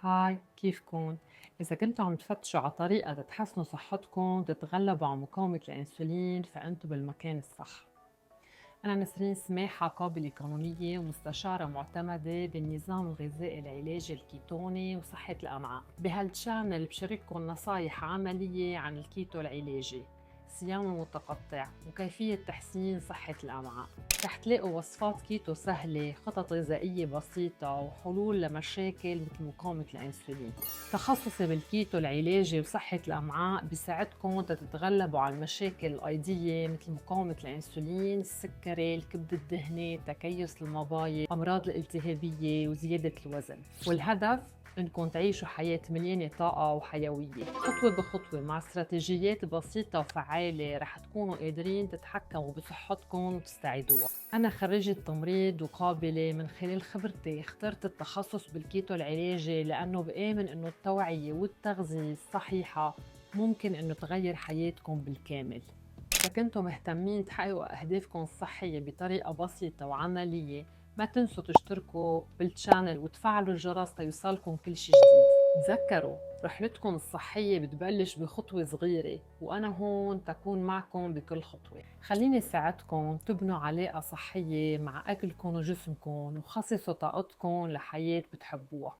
هاي كيفكن؟ إذا كنتوا عم تفتشوا على طريقة تتحسنوا صحتكن تتغلبوا على مقاومة الأنسولين فأنتوا بالمكان الصح. أنا نسرين سماحة، قابلة قانونية ومستشارة معتمدة بالنظام الغذائي العلاجي الكيتوني وصحة الأمعاء. بهالتشانل بشارككن نصايح عملية عن الكيتو العلاجي، صيام متقطع، وكيفية تحسين صحة الأمعاء. رح تلاقوا وصفات كيتو سهلة، خطط غذائية بسيطة، وحلول لمشاكل مثل مقاومة الأنسولين. تخصصي بالكيتو العلاجي وصحة الأمعاء بيساعدكم تتغلبوا على المشاكل الأيضية مثل مقاومة الأنسولين، السكري، الكبد الدهني، تكيس المبايض، أمراض الالتهابية وزيادة الوزن. والهدف إنكم تعيشوا حياة مليانة طاقة وحيوية. خطوة بخطوة مع استراتيجيات بسيطة وفعالة رح تكونوا قادرين تتحكموا بصحتكم وتستعيدوها. أنا خريجة تمريض وقابلة. من خلال خبرتي اخترت التخصص بالكيتو العلاجي لأنه بآمن إنه التوعية والتغذية الصحيحة ممكن إنه تغير حياتكم بالكامل. إذا كنتم مهتمين تحققوا أهدافكم الصحية بطريقة بسيطة وعملية، ما تنسوا تشتركوا بالشانل وتفعلوا الجرس ليوصلكم كل شي جديد. تذكروا، رحلتكم الصحية بتبلش بخطوة صغيرة، وأنا هون تكون معكم بكل خطوة. خليني ساعدكم تبنوا علاقة صحية مع أكلكم وجسمكم، وخصصوا طاقتكم لحياة بتحبوها.